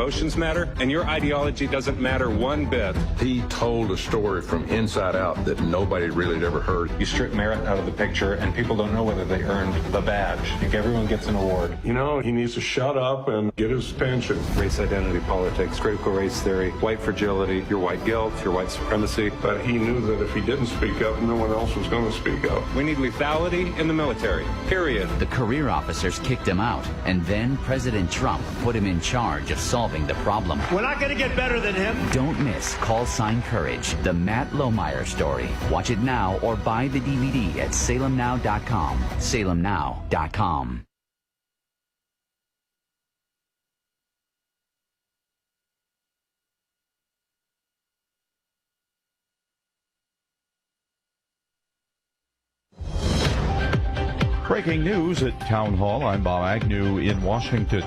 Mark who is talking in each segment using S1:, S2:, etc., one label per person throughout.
S1: emotions matter, and your ideology doesn't matter one bit.
S2: He told a story from inside out that nobody really had ever heard.
S1: You strip merit out of the picture, and people don't know whether they earned the badge. I think everyone gets an award.
S3: You know, he needs to shut up and get his pension.
S1: Race identity politics, critical race theory, white fragility, your white guilt, your white supremacy.
S3: But he knew that if he didn't speak up, no one else was going to speak up.
S1: We need lethality in the military, period.
S4: The career officers kicked him out, and then President Trump put him in charge of solving the problem.
S5: We're not going to get better than him.
S4: Don't miss Call Sign Courage, the Matt Lohmeyer story. Watch it now or buy the DVD at salemnow.com. salemnow.com.
S6: Breaking news at Town Hall. I'm Bob Agnew in Washington.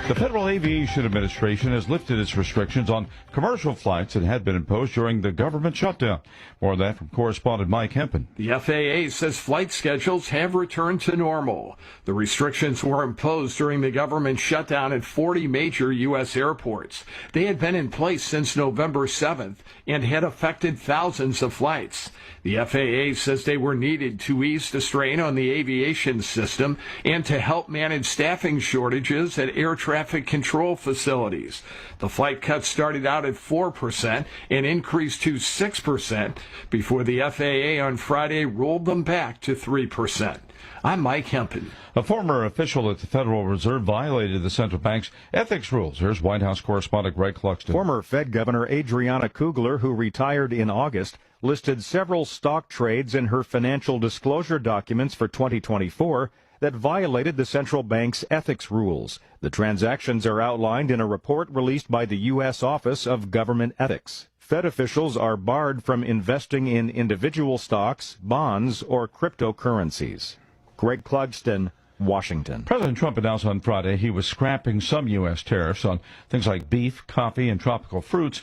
S6: The Federal Aviation Administration has lifted its restrictions on commercial flights that had been imposed during the government shutdown. More on that from correspondent Mike Hempen.
S7: The FAA says flight schedules have returned to normal. The restrictions were imposed during the government shutdown at 40 major U.S. airports. They had been in place since November 7th and had affected thousands of flights. The FAA says they were needed to ease the strain on the aviation system and to help manage staffing shortages at air traffic control facilities. The flight cuts started out at 4% and increased to 6% before the FAA on Friday rolled them back to 3%. I'm Mike Hempen.
S6: A former official at the Federal Reserve violated the central bank's ethics rules. Here's White House correspondent Greg Cluxton.
S8: Former Fed Governor Adriana Kugler, who retired in August, listed several stock trades in her financial disclosure documents for 2024 that violated the central bank's ethics rules. The transactions are outlined in a report released by the U.S. Office of Government Ethics. Fed officials are barred from investing in individual stocks, bonds, or cryptocurrencies. Greg Clugston, Washington.
S6: President Trump announced on Friday he was scrapping some U.S. tariffs on things like beef, coffee, and tropical fruits.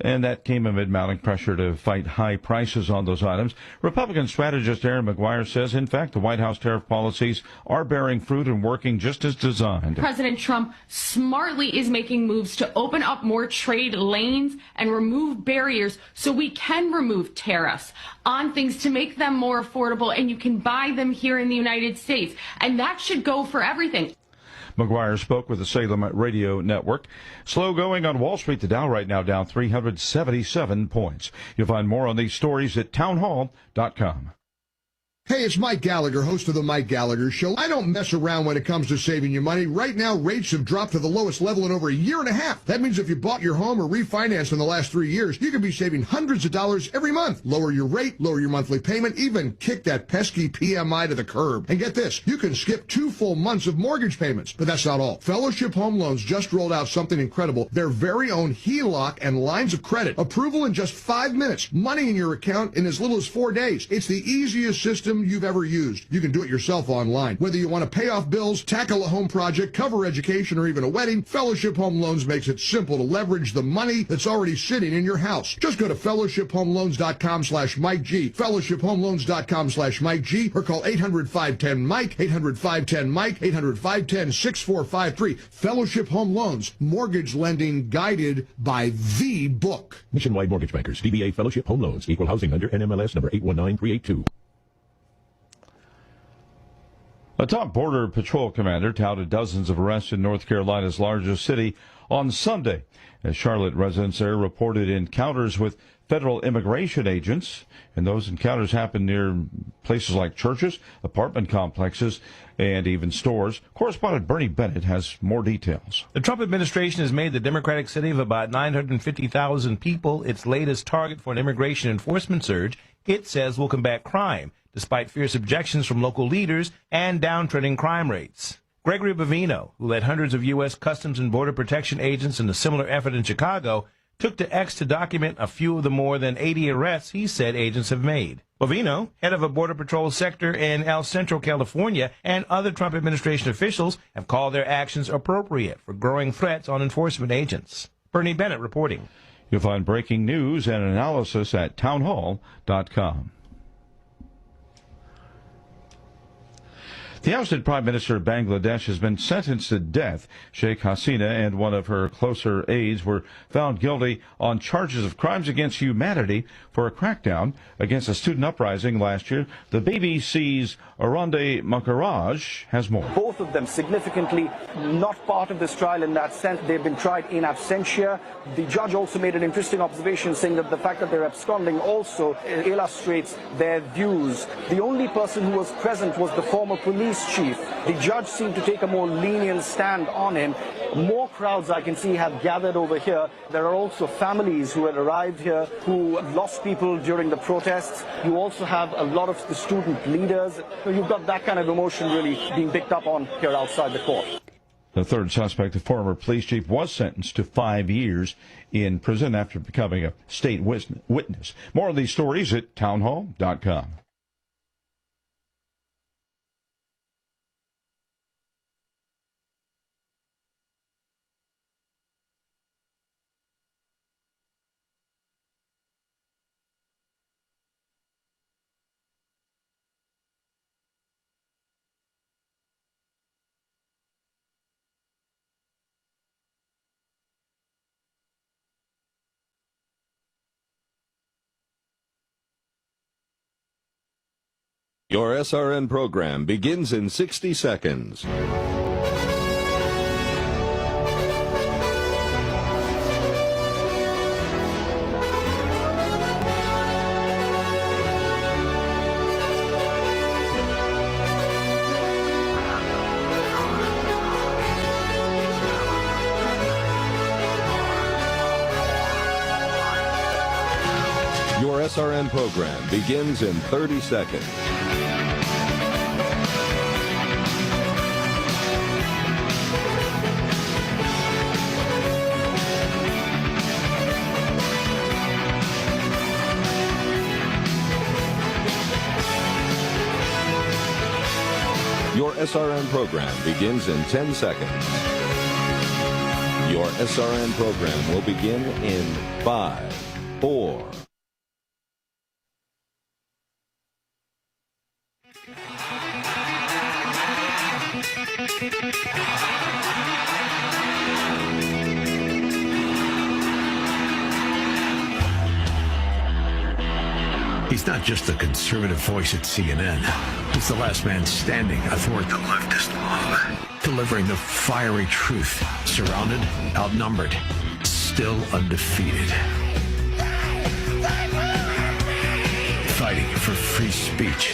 S6: And that came amid mounting pressure to fight high prices on those items. Republican strategist Aaron McGuire says, in fact, the White House tariff policies are bearing fruit and working just as designed.
S9: President Trump smartly is making moves to open up more trade lanes and remove barriers so we can remove tariffs on things to make them more affordable and you can buy them here in the United States. And that should go for everything.
S6: McGuire spoke with the Salem Radio Network. Slow going on Wall Street. The Dow right now down 377 points. You'll find more on these stories at townhall.com.
S10: Hey, it's Mike Gallagher, host of The Mike Gallagher Show. I don't mess around when it comes to saving you money. Right now, rates have dropped to the lowest level in over a year and a half. That means if you bought your home or refinanced in the last 3 years, you could be saving hundreds of dollars every month. Lower your rate, lower your monthly payment, even kick that pesky PMI to the curb. And get this, you can skip 2 full months of mortgage payments. But that's not all. Fellowship Home Loans just rolled out something incredible. Their very own HELOC and lines of credit. Approval in just 5 minutes. Money in your account in as little as 4 days. It's the easiest system you've ever used. You can do it yourself online. Whether you want to pay off bills, tackle a home project, cover education, or even a wedding, Fellowship Home Loans makes it simple to leverage the money that's already sitting in your house. Just go to fellowshiphomeloans.com/Mike G, fellowshiphomeloans.com/Mike G, or call 800-510-MIKE, 800-510-MIKE, 800-510-6453. Fellowship Home Loans, mortgage lending guided by the book.
S11: Nationwide Mortgage Bankers, DBA Fellowship Home Loans, equal housing under NMLS number 819382.
S6: A top Border Patrol commander touted dozens of arrests in North Carolina's largest city on Sunday, as Charlotte residents there reported encounters with federal immigration agents, and those encounters happened near places like churches, apartment complexes, and even stores. Correspondent Bernie Bennett has more details.
S12: The Trump administration has made the Democratic city of about 950,000 people its latest target for an immigration enforcement surge it says will combat crime, despite fierce objections from local leaders and downtrending crime rates. Gregory Bavino, who led hundreds of U.S. Customs and Border Protection agents in a similar effort in Chicago, took to X to document a few of the more than 80 arrests he said agents have made. Bavino, head of a Border Patrol sector in El Centro, California, and other Trump administration officials have called their actions appropriate for growing threats on enforcement agents. Bernie Bennett reporting.
S6: You'll find breaking news and analysis at townhall.com. The ousted Prime Minister of Bangladesh has been sentenced to death. Sheikh Hasina and one of her closer aides were found guilty on charges of crimes against humanity for a crackdown against a student uprising last year. The BBC's Arande Makaraj has more.
S5: Both of them significantly not part of this trial in that sense. They've been tried in absentia. The judge also made an interesting observation, saying that the fact that they're absconding also illustrates their views. The only person who was present was the former police chief. The judge seemed to take a more lenient stand on him. More crowds I can see have gathered over here. There are also families who had arrived here who lost people during the protests. You also have a lot of the student leaders. So you've got that kind of emotion really being picked up on here outside the court.
S6: The third suspect, the former police chief, was sentenced to 5 years in prison after becoming a state witness. More of these stories at townhall.com.
S13: Your SRN program begins in 60 seconds. Your SRN program begins in 30 seconds. Your SRN program begins in 10 seconds. Your SRN program will begin in 5, 4.
S14: He's not just the conservative voice at CNN. He's the last man standing athwart the leftist mob, delivering the fiery truth, surrounded, outnumbered, still undefeated. Fighting for free speech,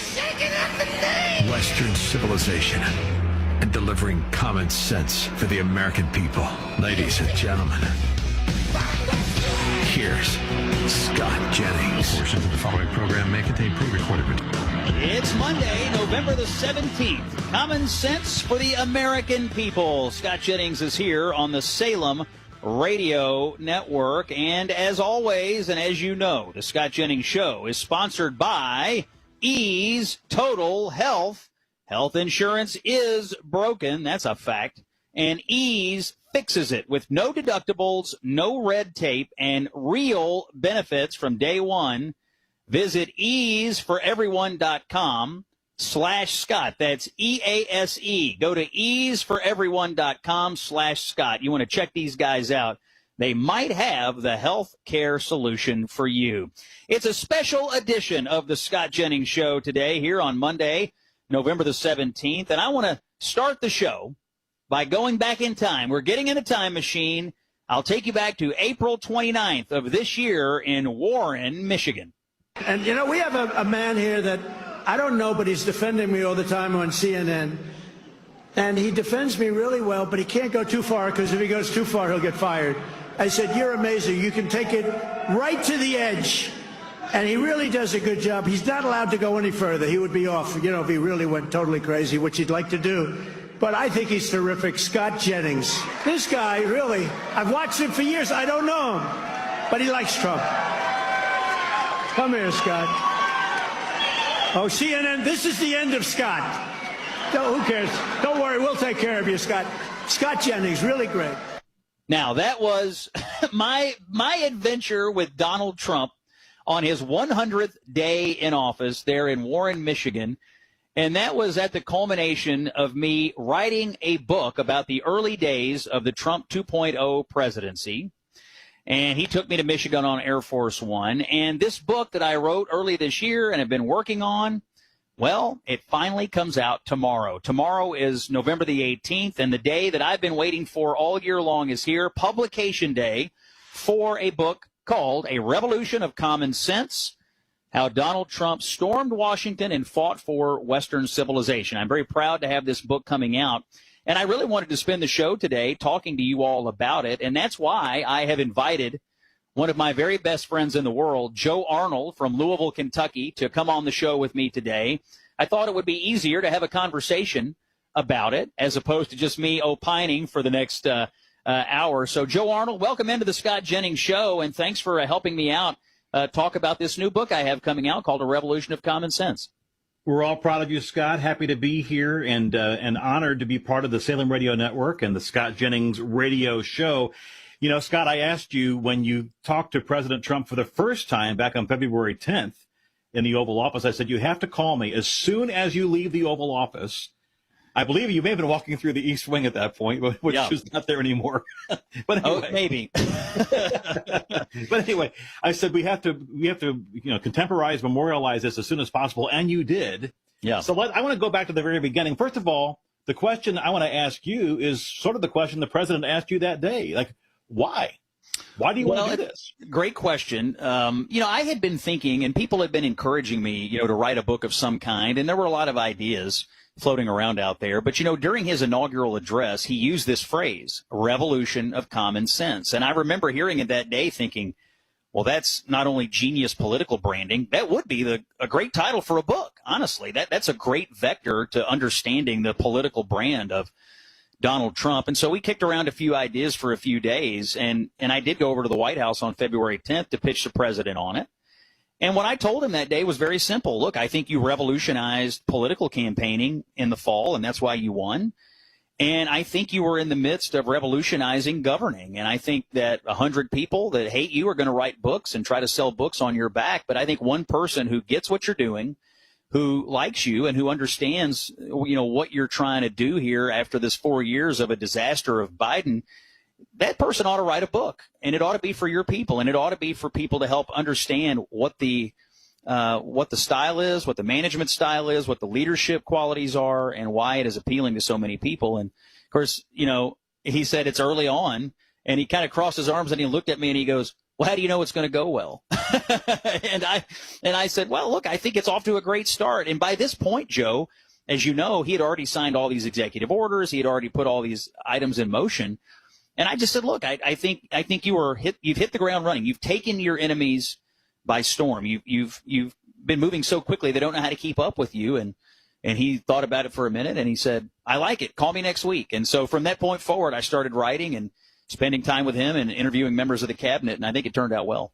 S14: Western civilization, and delivering common sense for the American people. Ladies and gentlemen, here's Scott Jennings.
S15: Portions of the following program may contain pre-recorded material.
S16: It's Monday, November the 17th. Common sense for the American people. Scott Jennings is here on the Salem Radio Network. And as always, and as you know, the Scott Jennings Show is sponsored by Ease Total Health. Health insurance is broken. That's a fact. And Ease fixes it with no deductibles, no red tape, and real benefits from day one. Visit easeforeveryone.com/Scott. That's EASE. Go to easeforeveryone.com/Scott. You want to check these guys out. They might have the health care solution for you. It's a special edition of the Scott Jennings Show today here on Monday, November the 17th. And I want to start the show by going back in time. We're getting in a time machine. I'll take you back to April 29th of this year in Warren, Michigan.
S17: And, you know, we have a man here that I don't know, but he's defending me all the time on CNN. And he defends me really well, but he can't go too far because if he goes too far, he'll get fired. I said, you're amazing. You can take it right to the edge. And he really does a good job. He's not allowed to go any further. He would be off, you know, if he really went totally crazy, which he'd like to do. But I think he's terrific. Scott Jennings. This guy, really, I've watched him for years. I don't know him, but he likes Trump. Come here, Scott. Oh, CNN, this is the end of Scott. Who cares? Don't worry, we'll take care of you, Scott. Scott Jennings, really great.
S16: Now, that was my adventure with Donald Trump on his 100th day in office there in Warren, Michigan. And that was at the culmination of me writing a book about the early days of the Trump 2.0 presidency. And he took me to Michigan on Air Force One. And this book that I wrote early this year and have been working on, well, it finally comes out tomorrow. Tomorrow is November the 18th, and the day that I've been waiting for all year long is here, publication day for a book called A Revolution of Common Sense, How Donald Trump Stormed Washington and Fought for Western Civilization. I'm very proud to have this book coming out, and I really wanted to spend the show today talking to you all about it, and that's why I have invited one of my very best friends in the world, Joe Arnold from Louisville, Kentucky, to come on the show with me today. I thought it would be easier to have a conversation about it as opposed to just me opining for the next hour. So, Joe Arnold, welcome into the Scott Jennings Show, and thanks for helping me out talk about this new book I have coming out called A Revolution of Common Sense.
S18: We're all proud of you, Scott. Happy to be here and honored to be part of the Salem Radio Network and the Scott Jennings Radio Show. You know, Scott, I asked you when you talked to President Trump for the first time back on February 10th in the Oval Office, I said, you have to call me as soon as you leave the Oval Office. I believe you may have been walking through the East Wing at that point, which is not there anymore. But anyway.
S16: Oh, maybe.
S18: But anyway, I said we have to contemporize, memorialize this as soon as possible, and you did.
S16: Yeah.
S18: So I want to go back to the very beginning. First of all, the question I want to ask you is sort of the question the president asked you that day. Like, why? Why do you want to do this?
S16: Great question. I had been thinking, and people had been encouraging me, to write a book of some kind, and there were a lot of ideas floating around out there. But, during his inaugural address, he used this phrase, revolution of common sense. And I remember hearing it that day thinking, well, that's not only genius political branding, that would be a great title for a book. Honestly, that's a great vector to understanding the political brand of Donald Trump. And so we kicked around a few ideas for a few days, and I did go over to the White House on February 10th to pitch the president on it. And what I told him that day was very simple. Look, I think you revolutionized political campaigning in the fall, and that's why you won. And I think you were in the midst of revolutionizing governing. And I think that 100 people that hate you are going to write books and try to sell books on your back. But I think one person who gets what you're doing, who likes you and who understands, what you're trying to do here after this 4 years of a disaster of Biden, that person ought to write a book, and it ought to be for your people, and it ought to be for people to help understand what the style is, what the management style is, what the leadership qualities are, and why it is appealing to so many people. And of course, he said it's early on, and he kind of crossed his arms and he looked at me and he goes, well, how do you know it's going to go well? and I said, well, look, I think it's off to a great start. And by this point, Joe, as you know, he had already signed all these executive orders. He had already put all these items in motion. And I just said, look, I think you've hit the ground running. You've taken your enemies by storm. You've been moving so quickly they don't know how to keep up with you. And he thought about it for a minute and he said, I like it. Call me next week. And so from that point forward, I started writing and spending time with him and interviewing members of the cabinet. And I think it turned out well.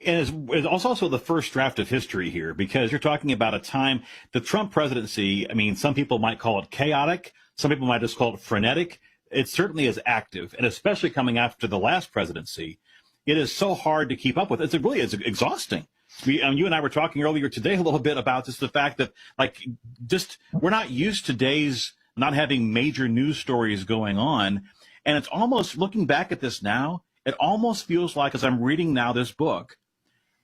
S18: And it's also the first draft of history here, because you're talking about a time, the Trump presidency, I mean, some people might call it chaotic. Some people might just call it frenetic. It certainly is active, and especially coming after the last presidency, it is so hard to keep up with. It's exhausting. You and I were talking earlier today a little bit about just the fact that, we're not used to days not having major news stories going on, and it's almost, looking back at this now, it almost feels like, as I'm reading now this book,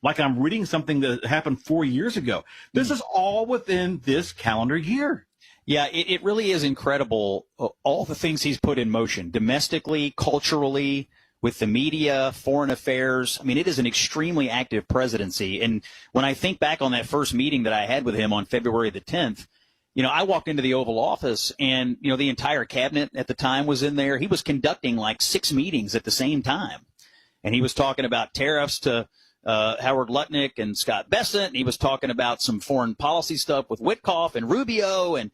S18: like I'm reading something that happened 4 years ago. This is all within this calendar year.
S16: Yeah, it really is incredible, all the things he's put in motion, domestically, culturally, with the media, foreign affairs. I mean, it is an extremely active presidency. And when I think back on that first meeting that I had with him on February the 10th, I walked into the Oval Office and, the entire cabinet at the time was in there. He was conducting like 6 meetings at the same time. And he was talking about tariffs to Howard Lutnick and Scott Bessent. And he was talking about some foreign policy stuff with Witkoff and Rubio. And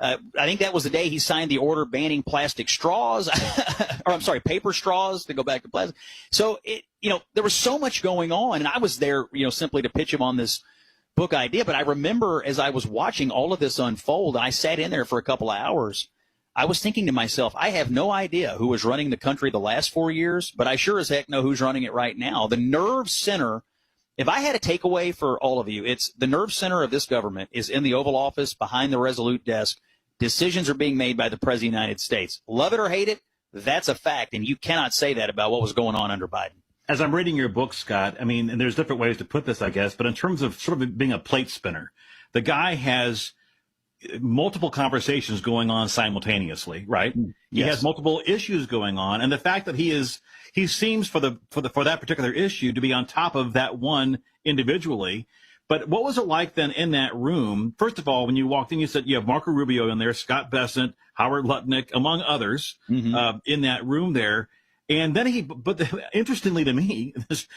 S16: I think that was the day he signed the order banning plastic straws, paper straws, to go back to plastic. So, there was so much going on, and I was there, simply to pitch him on this book idea. But I remember as I was watching all of this unfold, I sat in there for a couple of hours. I was thinking to myself, I have no idea who was running the country the last 4 years, but I sure as heck know who's running it right now. The nerve center If I had a takeaway for all of you, it's the nerve center of this government is in the Oval Office behind the Resolute desk. Decisions are being made by the President of the United States. Love it or hate it, that's a fact, and you cannot say that about what was going on under Biden.
S18: As I'm reading your book, Scott, I mean, and there's different ways to put this, I guess, but in terms of sort of being a plate spinner, the guy has multiple conversations going on simultaneously, right? He has multiple issues going on, and the fact that he seems for that particular issue to be on top of that one individually. But what was it like then in that room? First of all, when you walked in, you said you have Marco Rubio in there, Scott Bessent, Howard Lutnick, among others, in that room there. And then interestingly to me,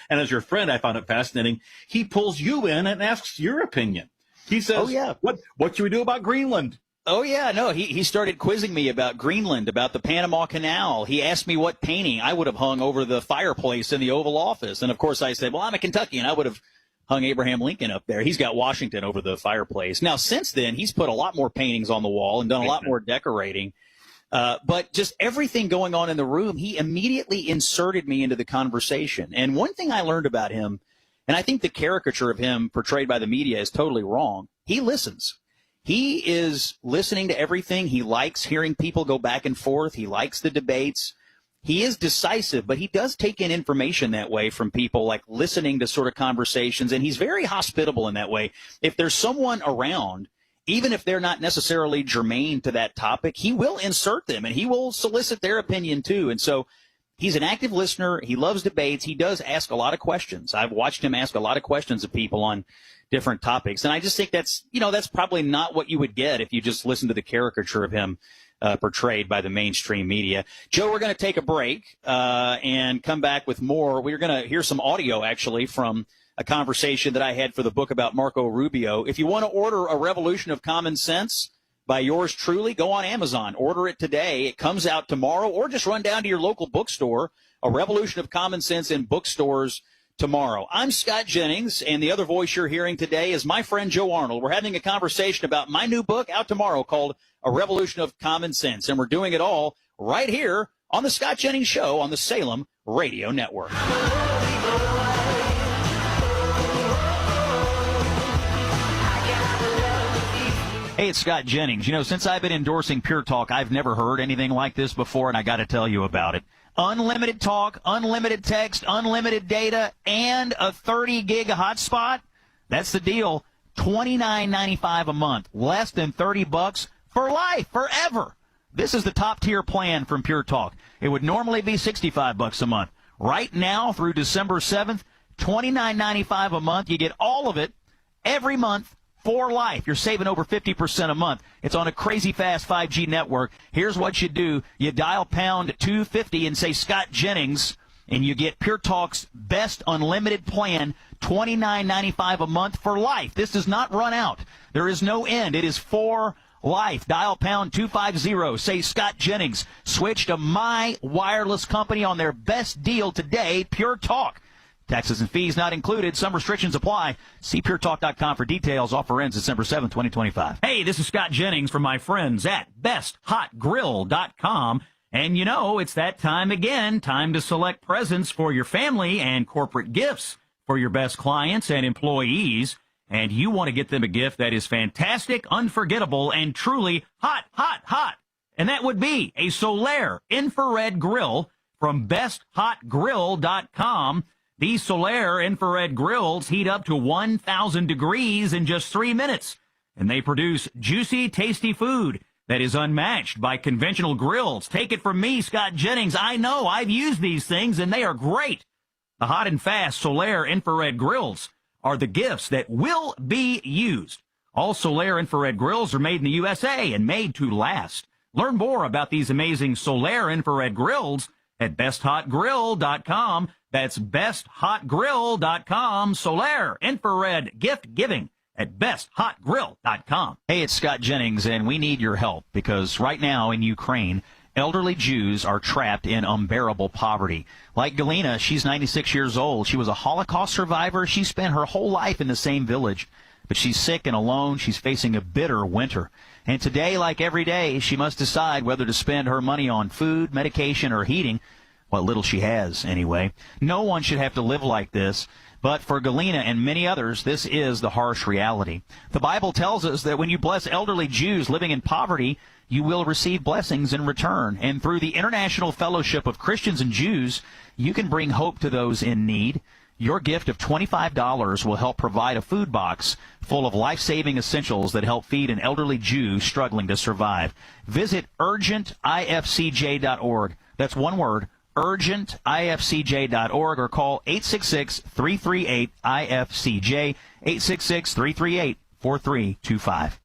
S18: and as your friend, I found it fascinating, he pulls you in and asks your opinion. He says, "Oh yeah, what should we do about Greenland?"
S16: Oh yeah, no, he started quizzing me about Greenland, about the Panama Canal. He asked me what painting I would have hung over the fireplace in the Oval Office, and of course I said, "Well, I'm a Kentuckian. I would have hung Abraham Lincoln up there." He's got Washington over the fireplace. Now, since then, he's put a lot more paintings on the wall and done a lot more decorating. But just everything going on in the room, he immediately inserted me into the conversation. And one thing I learned about him, and I think the caricature of him portrayed by the media is totally wrong, he listens. He is listening to everything. He likes hearing people go back and forth. He likes the debates. He is decisive, but he does take in information that way from people, like listening to sort of conversations, and he's very hospitable in that way. If there's someone around, even if they're not necessarily germane to that topic, he will insert them, and he will solicit their opinion too. And so he's an active listener. He loves debates. He does ask a lot of questions. I've watched him ask a lot of questions of people on different topics, and I just think that's probably not what you would get if you just listen to the caricature of him portrayed by the mainstream media. Joe, we're going to take a break and come back with more. We're going to hear some audio, actually, from a conversation that I had for the book about Marco Rubio. If you want to order A Revolution of Common Sense by yours truly, go on Amazon. Order it today. It comes out tomorrow, or just run down to your local bookstore. A Revolution of Common Sense in bookstores tomorrow. I'm Scott Jennings, and the other voice you're hearing today is my friend Joe Arnold. We're having a conversation about my new book out tomorrow called A Revolution of Common Sense, and we're doing it all right here on the Scott Jennings Show on the Salem Radio Network. Hey, it's Scott Jennings. You know, since I've been endorsing Pure Talk, I've never heard anything like this before, and I got to tell you about it. Unlimited talk, unlimited text, unlimited data, and a 30-gig hotspot. That's the deal. $29.95 a month, less than $30 for life, forever. This is the top-tier plan from Pure Talk. It would normally be $65 a month. Right now, through December 7th, $29.95 a month. You get all of it every month for life. You're saving over 50% a month. It's on a crazy fast 5G network. Here's what you do. You dial pound 250 and say Scott Jennings, and you get Pure Talk's best unlimited plan, $29.95 a month for life. This does not run out. There is no end. It is for life. Dial pound 250. Say Scott Jennings. Switch to my wireless company on their best deal today, Pure Talk. Taxes and fees not included. Some restrictions apply. See puretalk.com for details. Offer ends December 7th, 2025. Hey, this is Scott Jennings from my friends at besthotgrill.com. And you know, it's that time again. Time to select presents for your family and corporate gifts for your best clients and employees. And you want to get them a gift that is fantastic, unforgettable, and truly hot, hot, hot. And that would be a Solaire infrared grill from besthotgrill.com. These Solaire infrared grills heat up to 1,000 degrees in just 3 minutes, and they produce juicy, tasty food that is unmatched by conventional grills. Take it from me, Scott Jennings. I know I've used these things, and they are great. The hot and fast Solaire infrared grills are the gifts that will be used. All Solaire infrared grills are made in the USA and made to last. Learn more about these amazing Solaire infrared grills at besthotgrill.com. That's besthotgrill.com. Solaire infrared gift giving at besthotgrill.com. Hey, it's Scott Jennings, and we need your help because right now in Ukraine, elderly Jews are trapped in unbearable poverty. Like Galina, she's 96 years old. She was a Holocaust survivor. She spent her whole life in the same village, but she's sick and alone. She's facing a bitter winter. And today, like every day, she must decide whether to spend her money on food, medication, or heating. What little she has, anyway. No one should have to live like this. But for Galena and many others, this is the harsh reality. The Bible tells us that when you bless elderly Jews living in poverty, you will receive blessings in return. And through the International Fellowship of Christians and Jews, you can bring hope to those in need. Your gift of $25 will help provide a food box full of life-saving essentials that help feed an elderly Jew struggling to survive. Visit urgentifcj.org. That's one word, urgentifcj.org, or call 866-338-IFCJ, 866-338-4325.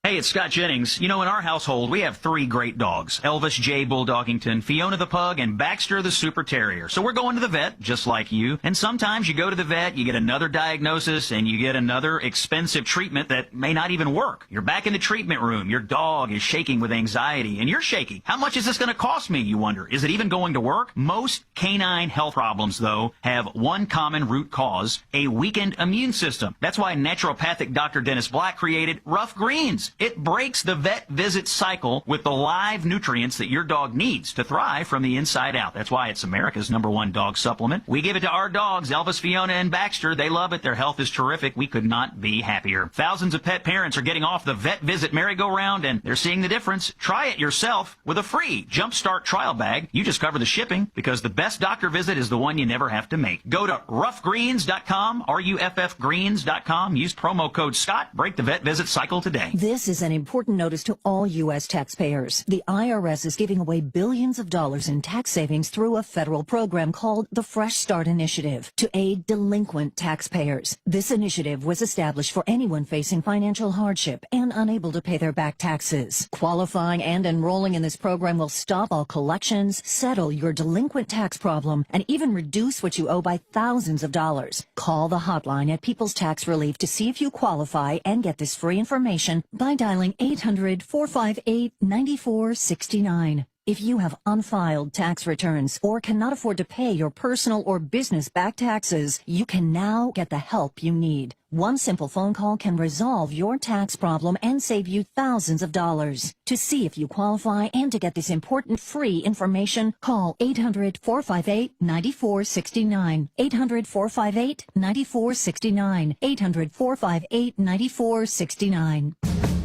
S16: Hey, it's Scott Jennings. You know, in our household, we have 3 great dogs. Elvis J. Bulldoggington, Fiona the Pug, and Baxter the Super Terrier. So we're going to the vet, just like you. And sometimes you go to the vet, you get another diagnosis, and you get another expensive treatment that may not even work. You're back in the treatment room. Your dog is shaking with anxiety, and you're shaky. How much is this going to cost me, you wonder? Is it even going to work? Most canine health problems, though, have one common root cause, a weakened immune system. That's why naturopathic Dr. Dennis Black created Rough Greens. It breaks the vet visit cycle with the live nutrients that your dog needs to thrive from the inside out. That's why it's America's #1 dog supplement. We give it to our dogs, Elvis, Fiona, and Baxter. They love it. Their health is terrific. We could not be happier. Thousands of pet parents are getting off the vet visit merry-go-round, and they're seeing the difference. Try it yourself with a free Jumpstart trial bag. You just cover the shipping, because the best doctor visit is the one you never have to make. Go to roughgreens.com, ruffgreens.com. Use promo code Scott. Break the vet visit cycle today.
S19: This is an important notice to all U.S. taxpayers. The IRS is giving away billions of dollars in tax savings through a federal program called the Fresh Start Initiative to aid delinquent taxpayers. This initiative was established for anyone facing financial hardship and unable to pay their back taxes. Qualifying and enrolling in this program will stop all collections, settle your delinquent tax problem, and even reduce what you owe by thousands of dollars. Call the hotline at People's Tax Relief to see if you qualify and get this free information by dialing 800-458-9469. If you have unfiled tax returns or cannot afford to pay your personal or business back taxes, you can now get the help you need. One simple phone call can resolve your tax problem and save you thousands of dollars. To see if you qualify and to get this important free information, call 800-458-9469. 800-458-9469. 800-458-9469.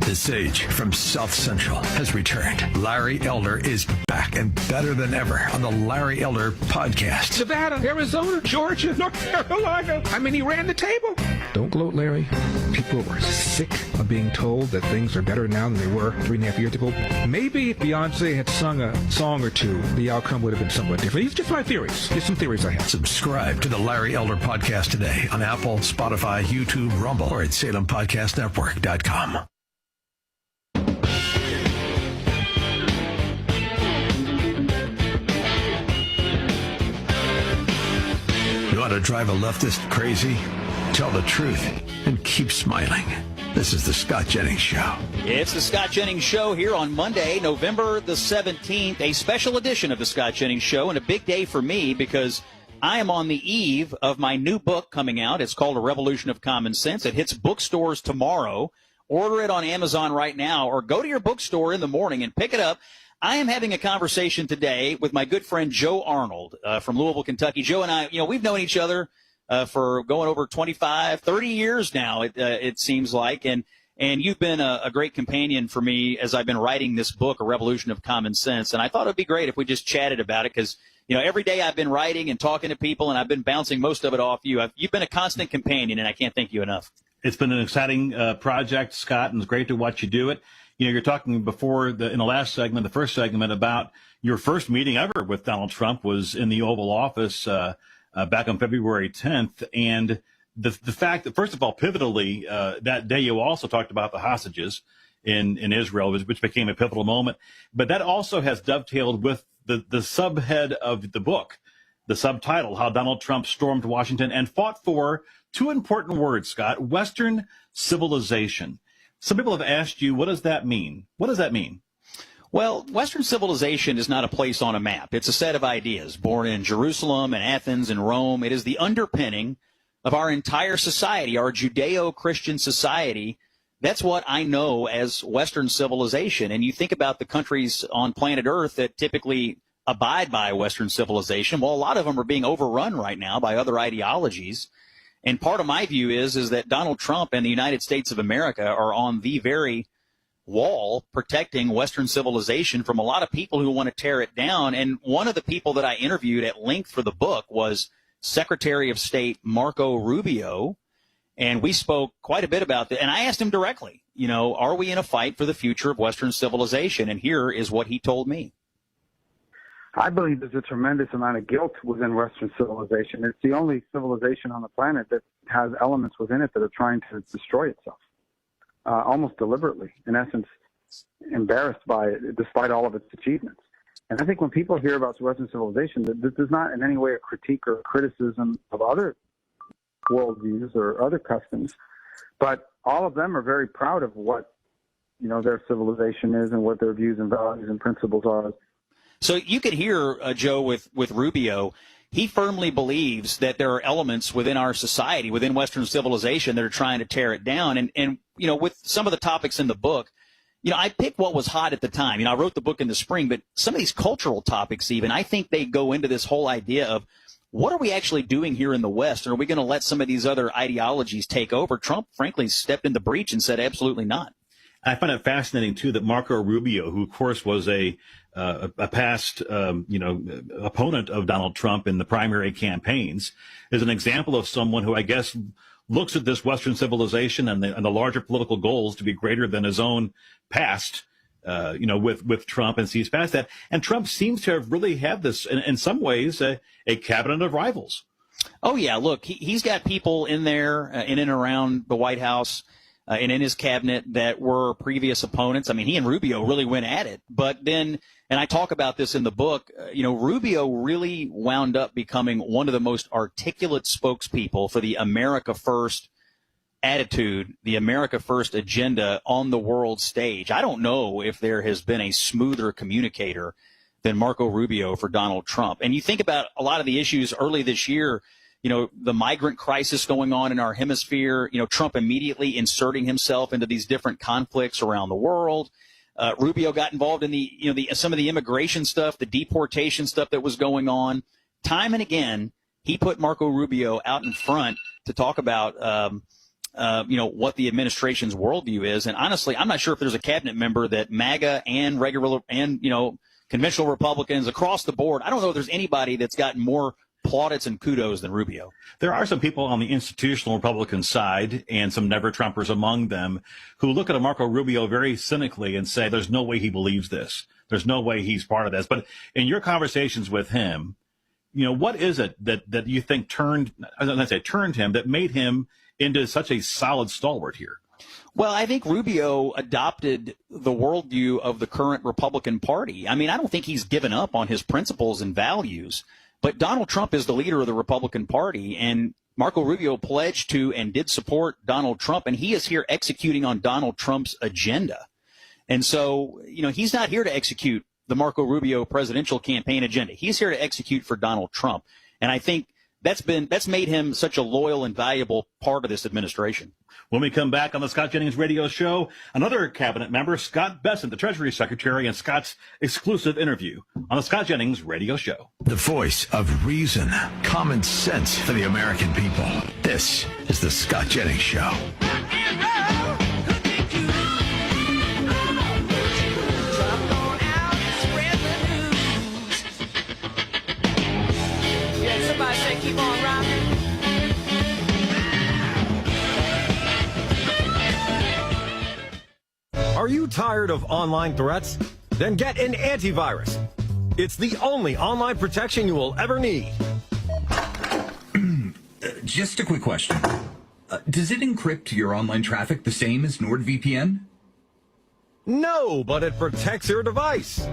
S14: The sage from South Central has returned. Larry Elder is back and better than ever on the Larry Elder podcast.
S20: Nevada, Arizona, Georgia, North Carolina. I mean, he ran the table. Don't gloat, Larry. People are sick of being told that things are better now than they were 3.5 years ago. Maybe if Beyonce had sung a song or two, the outcome would have been somewhat different. These are just my theories. Just some theories I have.
S14: Subscribe to the Larry Elder podcast today on Apple, Spotify, YouTube, Rumble, or at SalemPodcastNetwork.com. You want to drive a leftist crazy? Tell the truth and keep smiling. This is the Scott Jennings Show.
S16: It's the Scott Jennings Show here on Monday, November the 17th, a special edition of the Scott Jennings Show, and a big day for me because I am on the eve of my new book coming out. It's called A Revolution of Common Sense. It hits bookstores tomorrow. Order it on Amazon right now, or go to your bookstore in the morning and pick it up. I am having a conversation today with my good friend Joe Arnold from Louisville, Kentucky. Joe and I, we've known each other for going over 25, 30 years now, it seems like. And you've been a great companion for me as I've been writing this book, A Revolution of Common Sense. And I thought it would be great if we just chatted about it because, every day I've been writing and talking to people, and I've been bouncing most of it off you. You've been a constant companion, and I can't thank you enough.
S18: It's been an exciting project, Scott, and it's great to watch you do it. You're talking before in the last segment, the first segment, about your first meeting ever with Donald Trump was in the Oval Office back on February 10th. And the fact that, first of all, pivotally, that day you also talked about the hostages in Israel, which became a pivotal moment. But that also has dovetailed with the subhead of the book, the subtitle, How Donald Trump Stormed Washington and Fought for two important words, Scott: Western civilization. Some people have asked you, what does that mean? What does that mean?
S16: Well, Western civilization is not a place on a map. It's a set of ideas born in Jerusalem and Athens and Rome. It is the underpinning of our entire society, our Judeo-Christian society. That's what I know as Western civilization. And you think about the countries on planet Earth that typically abide by Western civilization. Well, a lot of them are being overrun right now by other ideologies. And part of my view is that Donald Trump and the United States of America are on the very wall protecting Western civilization from a lot of people who want to tear it down. And one of the people that I interviewed at length for the book was Secretary of State Marco Rubio. And we spoke quite a bit about that. And I asked him directly, are we in a fight for the future of Western civilization? And here is what he told me.
S21: I believe there's a tremendous amount of guilt within Western civilization. It's the only civilization on the planet that has elements within it that are trying to destroy itself, almost deliberately, in essence, embarrassed by it, despite all of its achievements. And I think when people hear about Western civilization, this is not in any way a critique or a criticism of other worldviews or other customs, but all of them are very proud of what, their civilization is and what their views and values and principles are.
S16: So you could hear, Joe, with Rubio, he firmly believes that there are elements within our society, within Western civilization, that are trying to tear it down. And with some of the topics in the book, I picked what was hot at the time. I wrote the book in the spring, but some of these cultural topics even, I think they go into this whole idea of what are we actually doing here in the West? Or are we going to let some of these other ideologies take over? Trump, frankly, stepped in the breach and said absolutely not.
S18: I find it fascinating, too, that Marco Rubio, who, of course, was a past, opponent of Donald Trump in the primary campaigns, is an example of someone who, I guess, looks at this Western civilization and the larger political goals to be greater than his own past, with Trump, and sees past that. And Trump seems to have really had this, in some ways, a cabinet of rivals.
S16: Oh, yeah. Look, he's got people in there, in and around the White House, and in his cabinet that were previous opponents. I mean, he and Rubio really went at it. But then, and I talk about this in the book, Rubio really wound up becoming one of the most articulate spokespeople for the America First attitude, the America First agenda on the world stage. I don't know if there has been a smoother communicator than Marco Rubio for Donald Trump. And you think about a lot of the issues early this year, the migrant crisis going on in our hemisphere, Trump immediately inserting himself into these different conflicts around the world. Rubio got involved in some of the immigration stuff, the deportation stuff that was going on. Time and again, he put Marco Rubio out in front to talk about, what the administration's worldview is. And honestly, I'm not sure if there's a cabinet member that MAGA and regular and, conventional Republicans across the board, I don't know if there's anybody that's gotten more plaudits and kudos than Rubio.
S18: There are some people on the institutional Republican side, and some never-Trumpers among them, who look at a Marco Rubio very cynically and say, there's no way he believes this. There's no way he's part of this. But in your conversations with him, what is it that you think turned him, that made him into such a solid stalwart here?
S16: Well, I think Rubio adopted the worldview of the current Republican Party. I mean, I don't think he's given up on his principles and values. But Donald Trump is the leader of the Republican Party, and Marco Rubio pledged to and did support Donald Trump, and he is here executing on Donald Trump's agenda. And so, he's not here to execute the Marco Rubio presidential campaign agenda. He's here to execute for Donald Trump. And I think that's made him such a loyal and valuable part of this administration.
S18: When we come back on the Scott Jennings Radio Show, another cabinet member, Scott Bessent, the Treasury Secretary, and Scott's exclusive interview on the Scott Jennings Radio Show.
S14: The voice of reason, common sense for the American people. This is the Scott Jennings Show.
S22: Somebody say keep on rocking.
S23: Are you tired of online threats? Then get an antivirus. It's the only online protection you will ever need.
S24: Just a quick question. Does it encrypt your online traffic the same as NordVPN?
S23: No, but it protects your device.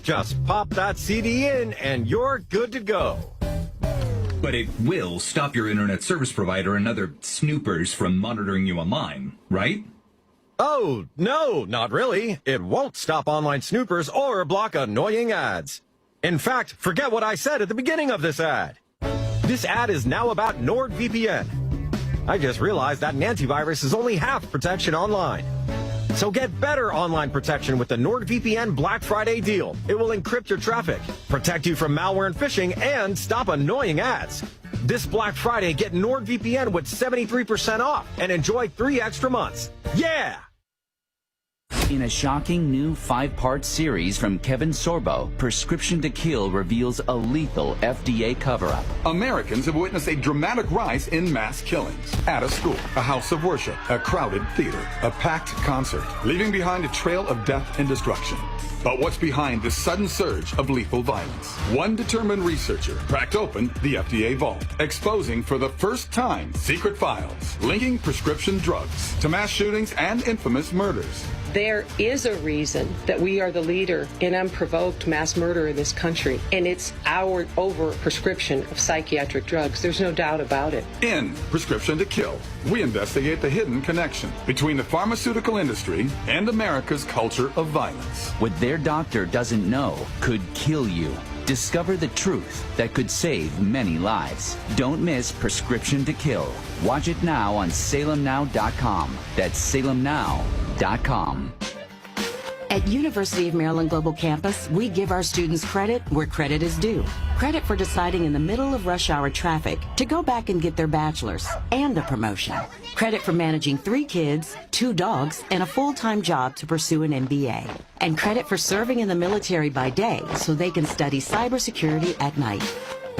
S23: Just pop that CD in and you're good to go.
S24: But it will stop your internet service provider and other snoopers from monitoring you online, right?
S23: Oh, no, not really. It won't stop online snoopers or block annoying ads. In fact, forget what I said at the beginning of this ad. This ad is now about NordVPN. I just realized that an antivirus is only half protection online. So get better online protection with the NordVPN Black Friday deal. It will encrypt your traffic, protect you from malware and phishing, and stop annoying ads. This Black Friday, get NordVPN with 73% off and enjoy 3 extra months. Yeah!
S1: In a shocking new 5-part series from Kevin Sorbo, Prescription to Kill reveals a lethal FDA cover-up.
S2: Americans have witnessed a dramatic rise in mass killings. At a school, a house of worship, a crowded theater, a packed concert, leaving behind a trail of death and destruction. But what's behind this sudden surge of lethal violence? One determined researcher cracked open the FDA vault, exposing for the first time secret files linking prescription drugs to mass shootings and infamous murders.
S3: There is a reason that we are the leader in unprovoked mass murder in this country, and it's our over-prescription of psychiatric drugs. There's no doubt about it.
S2: In Prescription to Kill, we investigate the hidden connection between the pharmaceutical industry and America's culture of violence.
S1: What their doctor doesn't know could kill you. Discover the truth that could save many lives. Don't miss Prescription to Kill. Watch it now on salemnow.com. That's salemnow.com.
S4: At University of Maryland Global Campus, we give our students credit where credit is due. Credit for deciding in the middle of rush hour traffic to go back and get their bachelor's and a promotion. Credit for managing 3 kids, 2 dogs, and a full-time job to pursue an MBA. And credit for serving in the military by day so they can study cybersecurity at night.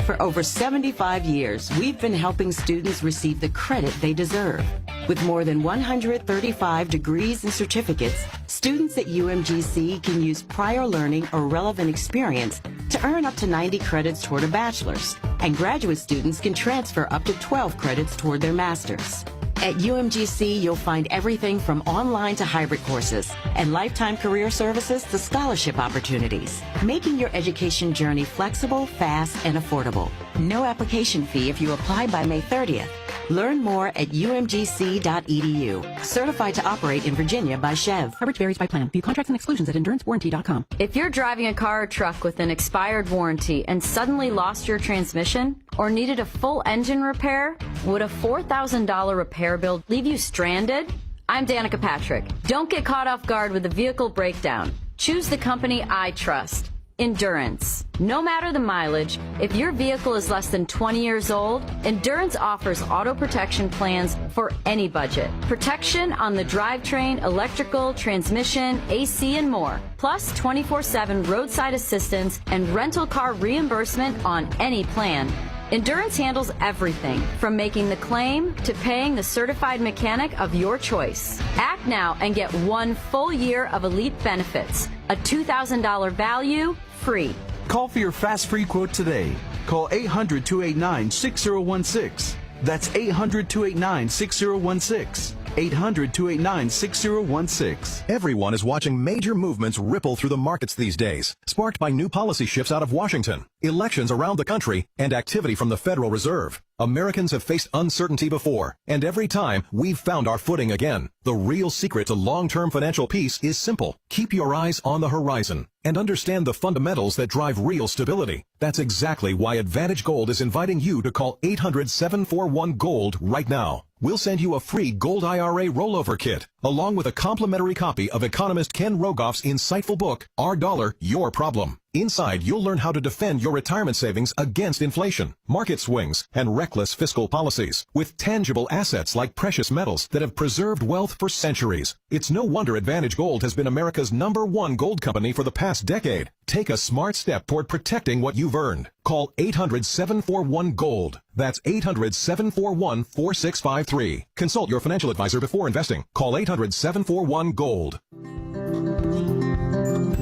S4: For over 75 years, we've been helping students receive the credit they deserve. With more than 135 degrees and certificates, students at UMGC can use prior learning or relevant experience to earn up to 90 credits toward a bachelor's, and graduate students can transfer up to 12 credits toward their master's. At UMGC, you'll find everything from online to hybrid courses and lifetime career services to scholarship opportunities, making your education journey flexible, fast, and affordable. No application fee if you apply by May 30th. Learn more at umgc.edu. Certified to operate in Virginia by Chev.
S25: Coverage varies by plan. View contracts and exclusions at endurancewarranty.com.
S26: If you're driving a car or truck with an expired warranty and suddenly lost your transmission or needed a full engine repair, would a $4,000 repair bill leave you stranded? I'm Danica Patrick. Don't get caught off guard with a vehicle breakdown. Choose the company I trust. Endurance. No matter the mileage, if your vehicle is less than 20 years old, Endurance offers auto protection plans for any budget. Protection on the drivetrain, electrical, transmission, AC, and more. Plus 24/7 roadside assistance and rental car reimbursement on any plan. Endurance handles everything from making the claim to paying the certified mechanic of your choice. Act now and get 1 full year of elite benefits. A $2,000 value, free.
S27: Call for your fast free quote today. Call 800-289-6016. That's 800-289-6016. 800-289-6016.
S28: Everyone is watching major movements ripple through the markets these days, sparked by new policy shifts out of Washington, elections around the country, and activity from the Federal Reserve. Americans have faced uncertainty before, and every time we've found our footing again. The real secret to long-term financial peace is simple. Keep your eyes on the horizon and understand the fundamentals that drive real stability. That's exactly why Advantage Gold is inviting you to call 800-741-GOLD right now. We'll send you a free Gold IRA rollover kit, along with a complimentary copy of economist Ken Rogoff's insightful book, Our Dollar, Your Problem. Inside, you'll learn how to defend your retirement savings against inflation, market swings, and reckless fiscal policies, with tangible assets like precious metals that have preserved wealth for centuries. It's no wonder Advantage Gold has been America's #1 gold company for the past decade. Take a smart step toward protecting what you've earned. Call 800-741-GOLD. That's 800-741-4653. Consult your financial advisor before investing. Call 800-741-GOLD.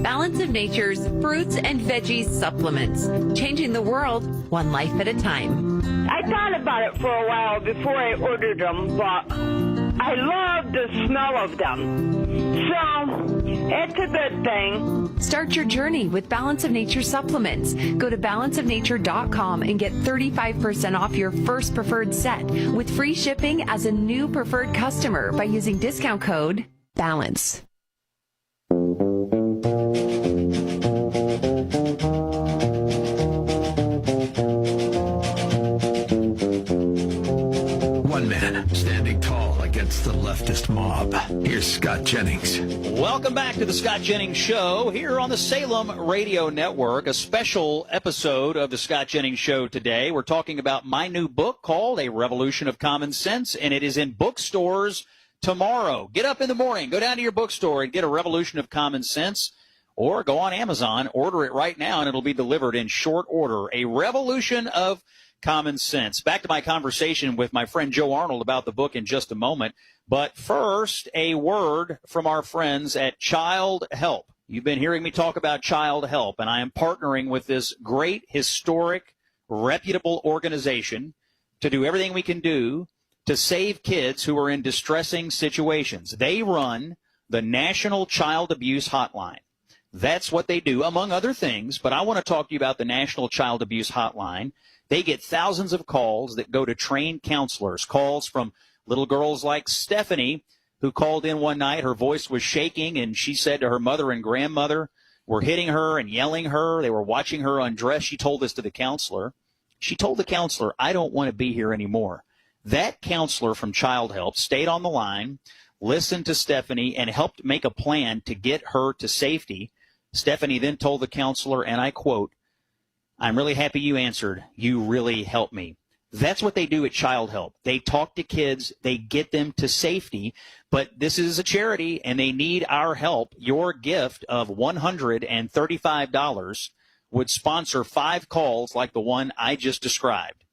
S29: Balance of Nature's fruits and veggies supplements, changing the world one life at a time.
S30: I thought about it for a while before I ordered them, but I love the smell of them. So, it's a good thing.
S29: Start your journey with Balance of Nature supplements. Go to balanceofnature.com and get 35% off your first preferred set with free shipping as a new preferred customer by using discount code BALANCE.
S14: One man standing tall against against the leftist mob. Here's Scott Jennings.
S16: Welcome back to the Scott Jennings Show here on the Salem Radio Network. A special episode of the Scott Jennings Show today. We're talking about my new book called A Revolution of Common Sense, and it is in bookstores tomorrow. Get up in the morning, go down to your bookstore and get A Revolution of Common Sense, or go on Amazon, order it right now, and it'll be delivered in short order. A Revolution of Common Sense. Back to my conversation with my friend Joe Arnold about the book in just a moment. But first, a word from our friends at Child Help. You've been hearing me talk about Child Help, and I am partnering with this great, historic, reputable organization to do everything we can do to save kids who are in distressing situations. They run the National Child Abuse Hotline. That's what they do, among other things, but I want to talk to you about the National Child Abuse Hotline. They get thousands of calls that go to trained counselors, calls from little girls like Stephanie, who called in one night. Her voice was shaking, and she said to her mother and grandmother were hitting her and yelling her. They were watching her undress. She told this to the counselor. She told the counselor, I don't want to be here anymore. That counselor from Child Help stayed on the line, listened to Stephanie, and helped make a plan to get her to safety. Stephanie then told the counselor, and I quote, I'm really happy you answered. You really helped me. That's what they do at Child Help. They talk to kids. They get them to safety. But this is a charity, and they need our help. Your gift of $135 would sponsor 5 calls like the one I just described.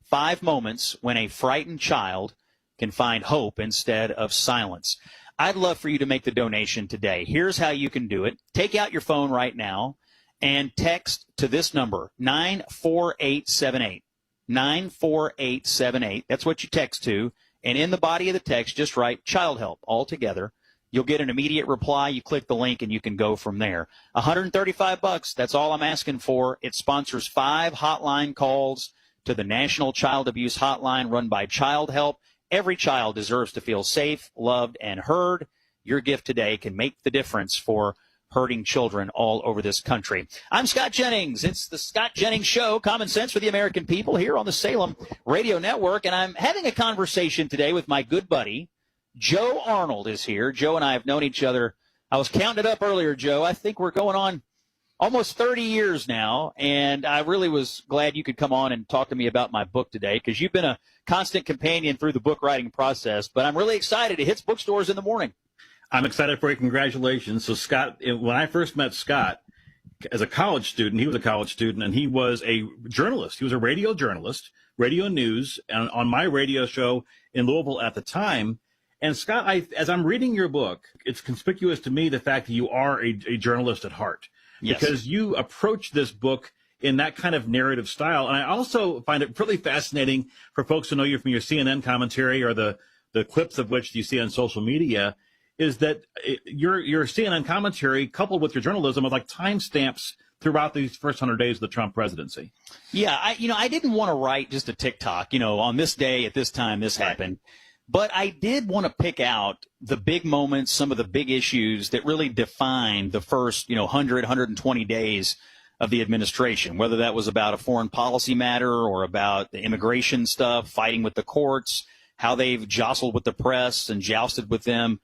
S16: 5 moments when a frightened child can find hope instead of silence. I'd love for you to make the donation today. Here's how you can do it. Take out your phone right now and text to this number, 94878. 94878. That's what you text to. And in the body of the text, just write Child Help all together. You'll get an immediate reply. You click the link and you can go from there. $135. That's all I'm asking for. It sponsors 5 hotline calls to the National Child Abuse Hotline run by Child Help. Every child deserves to feel safe, loved, and heard. Your gift today can make the difference for hurting children all over this country. I'm Scott Jennings. It's the Scott Jennings Show, Common Sense for the American People, here on the Salem Radio Network. And I'm having a conversation today with my good buddy, Joe Arnold is here. Joe and I have known each other. I was counting it up earlier, Joe. I think we're going on almost 30 years now. And I really was glad you could come on and talk to me about my book today, because you've been a constant companion through the book writing process. But I'm really excited. It hits bookstores in the morning.
S18: I'm excited for you. Congratulations. So, Scott, when I first met Scott as a college student, he was a college student, and he was a journalist. He was a radio journalist, radio news, and on my radio show in Louisville at the time. And, Scott, as I'm reading your book, it's conspicuous to me the fact that you are a journalist at heart.
S16: Yes.
S18: Because you approach this book in that kind of narrative style. And I also find it really fascinating for folks to know you from your CNN commentary or the clips of which you see on social media, is that your CNN commentary coupled with your journalism is like timestamps throughout these first 100 days of the Trump presidency.
S16: Yeah, I didn't want to write just a TikTok, on this day at this time this happened. But I did want to pick out the big moments, some of the big issues that really defined the first, 100, 120 days of the administration, whether that was about a foreign policy matter or about the immigration stuff, fighting with the courts, how they've jostled with the press and jousted with them.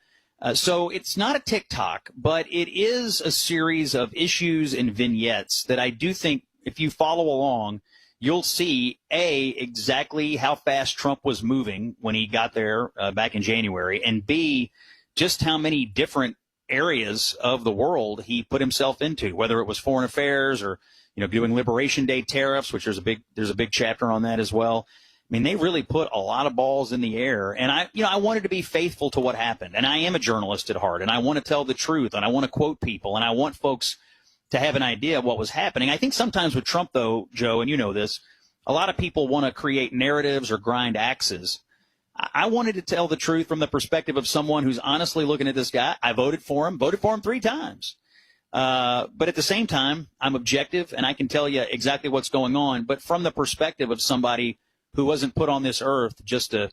S16: So it's not a TikTok, but it is a series of issues and vignettes that I do think if you follow along, you'll see, A, exactly how fast Trump was moving when he got there back in January, and B, just how many different areas of the world he put himself into, whether it was foreign affairs or, doing Liberation Day tariffs, which there's a big chapter on that as well. I mean, they really put a lot of balls in the air, and I wanted to be faithful to what happened, and I am a journalist at heart, and I want to tell the truth, and I want to quote people, and I want folks to have an idea of what was happening. I think sometimes with Trump, though, Joe, and you know this, a lot of people want to create narratives or grind axes. I wanted to tell the truth from the perspective of someone who's honestly looking at this guy. I voted for him 3 times. But at the same time, I'm objective, and I can tell you exactly what's going on, but from the perspective of somebody who wasn't put on this earth just to,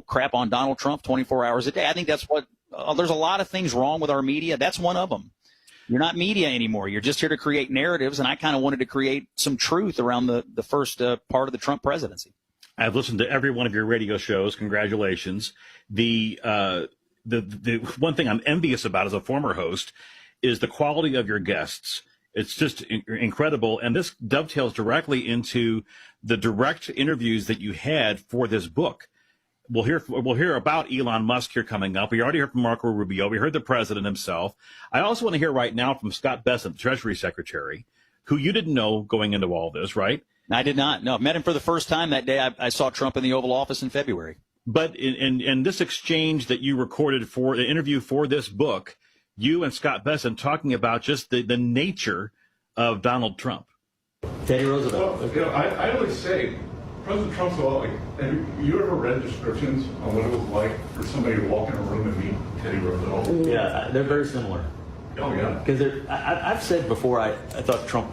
S16: crap on Donald Trump 24 hours a day. I think that's what there's a lot of things wrong with our media. That's one of them. You're not media anymore. You're just here to create narratives, and I kind of wanted to create some truth around the first part of the Trump presidency.
S18: I've listened to every one of your radio shows. Congratulations. The one thing I'm envious about as a former host is the quality of your guests. It's just incredible. And this dovetails directly into the direct interviews that you had for this book. We'll hear about Elon Musk here coming up. We already heard from Marco Rubio. We heard the president himself. I also want to hear right now from Scott Bessent, the Treasury Secretary, who you didn't know going into all this, right?
S16: I did not. No, met him for the first time that day. I saw Trump in the Oval Office in February.
S18: But in this exchange that you recorded for the interview for this book, you and Scott Bessent talking about just the nature of Donald Trump.
S16: Teddy Roosevelt.
S5: Well, I always say, President Trump's a lot like, have you ever read descriptions on what it was like for somebody to walk in a room and meet Teddy Roosevelt?
S6: Yeah, they're very similar.
S5: Oh, yeah.
S6: Because I've said before, I thought Trump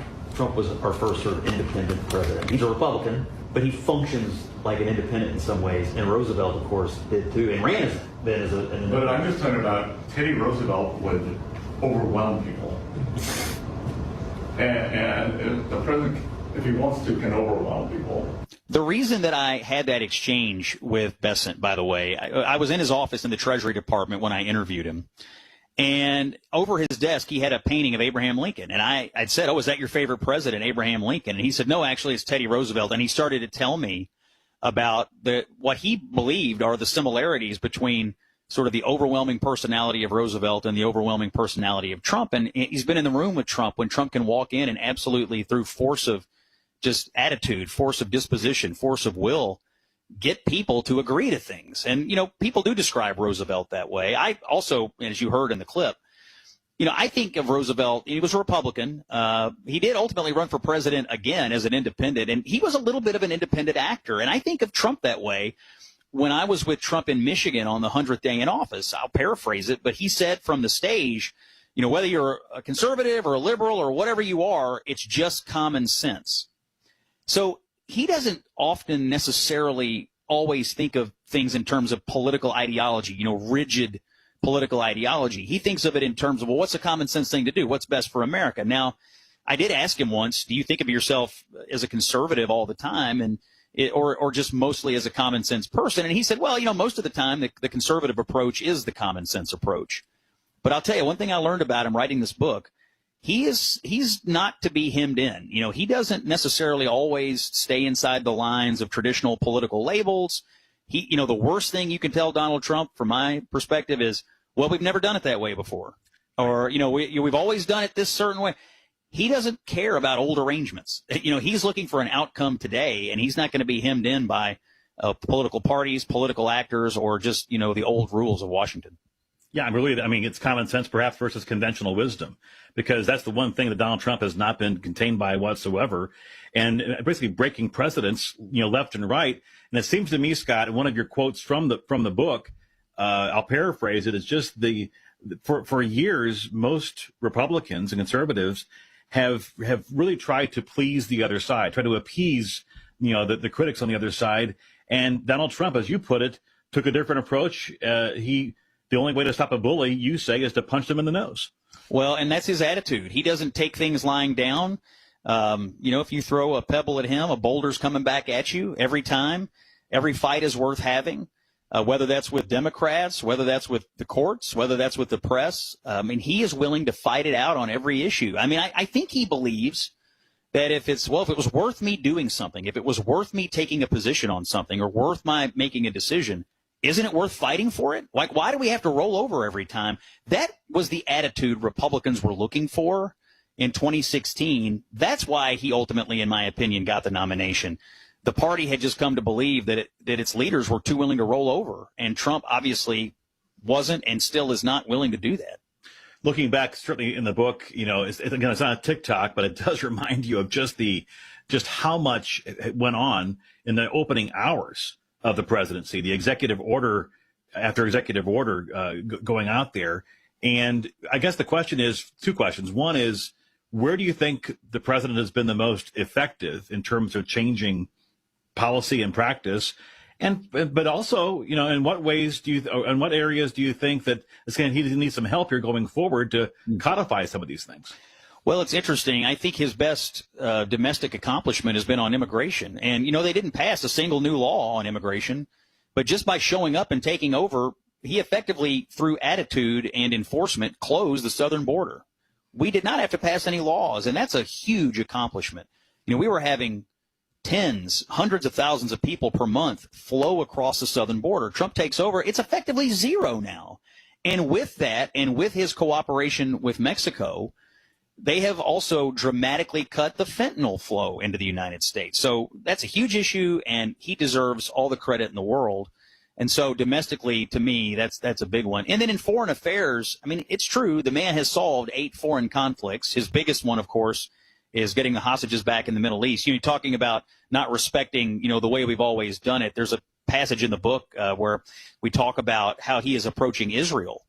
S6: was our first sort of independent president. He's a Republican, but he functions like an independent in some ways. And Roosevelt, of course, did too, and ran as an independent.
S5: But I'm just talking about Teddy Roosevelt would overwhelm people. and the president, if he wants to, can overwhelm people.
S16: The reason that I had that exchange with Bessent, by the way, I was in his office in the Treasury Department when I interviewed him. And over his desk, he had a painting of Abraham Lincoln. And I'd said, oh, is that your favorite president, Abraham Lincoln? And he said, no, actually, it's Teddy Roosevelt. And he started to tell me about what he believed are the similarities between sort of the overwhelming personality of Roosevelt and the overwhelming personality of Trump. And he's been in the room with Trump when Trump can walk in and absolutely, through force of just attitude, force of disposition, force of will, get people to agree to things. And, people do describe Roosevelt that way. I also, as you heard in the clip, I think of Roosevelt, he was a Republican. He did ultimately run for president again as an independent, and he was a little bit of an independent actor. And I think of Trump that way. When I was with Trump in Michigan on the 100th day in office, I'll paraphrase it, but he said from the stage, whether you're a conservative or a liberal or whatever you are, it's just common sense. So he doesn't often necessarily always think of things in terms of political ideology, rigid political ideology. He thinks of it in terms of, well, what's a common sense thing to do? What's best for America? Now, I did ask him once, do you think of yourself as a conservative all the time or just mostly as a common sense person? And he said, well, most of the time the conservative approach is the common sense approach. But I'll tell you, one thing I learned about him writing this book, he's not to be hemmed in. He doesn't necessarily always stay inside the lines of traditional political labels. The worst thing you can tell Donald Trump, from my perspective, is, well, we've never done it that way before. Or, we've always done it this certain way. He doesn't care about old arrangements. He's looking for an outcome today, and he's not going to be hemmed in by political parties, political actors, or just, the old rules of Washington.
S18: Yeah, it's common sense perhaps versus conventional wisdom, because that's the one thing that Donald Trump has not been contained by whatsoever, and basically breaking precedents, left and right. And it seems to me, Scott, one of your quotes from the book, I'll paraphrase it, is just for years, most Republicans and conservatives have really tried to please the other side, try to appease, the critics on the other side. And Donald Trump, as you put it, took a different approach. The only way to stop a bully, you say, is to punch them in the nose.
S16: Well, and that's his attitude. He doesn't take things lying down. If you throw a pebble at him, a boulder's coming back at you every time. Every fight is worth having, whether that's with Democrats, whether that's with the courts, whether that's with the press. He is willing to fight it out on every issue. I think he believes that if it was worth me doing something, if it was worth me taking a position on something or worth my making a decision, isn't it worth fighting for it? Like, why do we have to roll over every time? That was the attitude Republicans were looking for in 2016. That's why he ultimately, in my opinion, got the nomination. The party had just come to believe that its leaders were too willing to roll over, and Trump obviously wasn't and still is not willing to do that.
S18: Looking back, certainly in the book, it's not a TikTok, but it does remind you of just how much went on in the opening hours of the presidency, the executive order after executive order going out there. And I guess the question is two questions. One is, where do you think the president has been the most effective in terms of changing policy and practice? But also, in what ways in what areas do you think that he needs some help here going forward to codify some of these things?
S16: Well, it's interesting. I think his best domestic accomplishment has been on immigration. And, they didn't pass a single new law on immigration, but just by showing up and taking over, he effectively, through attitude and enforcement, closed the southern border. We did not have to pass any laws, and that's a huge accomplishment. We were having hundreds of thousands of people per month flow across the southern border. Trump takes over. It's effectively zero now. And with that, and with his cooperation with Mexico, they have also dramatically cut the fentanyl flow into the United States. So that's a huge issue, and he deserves all the credit in the world. And so domestically, to me, that's a big one. And then in foreign affairs, it's true, the man has solved 8 foreign conflicts. His biggest one, of course, is getting the hostages back in the Middle East. You're talking about not respecting, the way we've always done it. There's a passage in the book where we talk about how he is approaching Israel.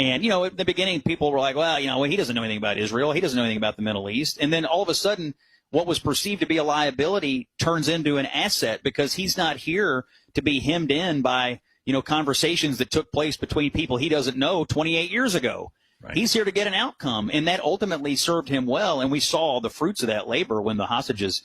S16: And, at the beginning, people were like, well, he doesn't know anything about Israel. He doesn't know anything about the Middle East. And then all of a sudden, what was perceived to be a liability turns into an asset because he's not here to be hemmed in by, conversations that took place between people he doesn't know 28 years ago. Right. He's here to get an outcome. And that ultimately served him well. And we saw the fruits of that labor when the hostages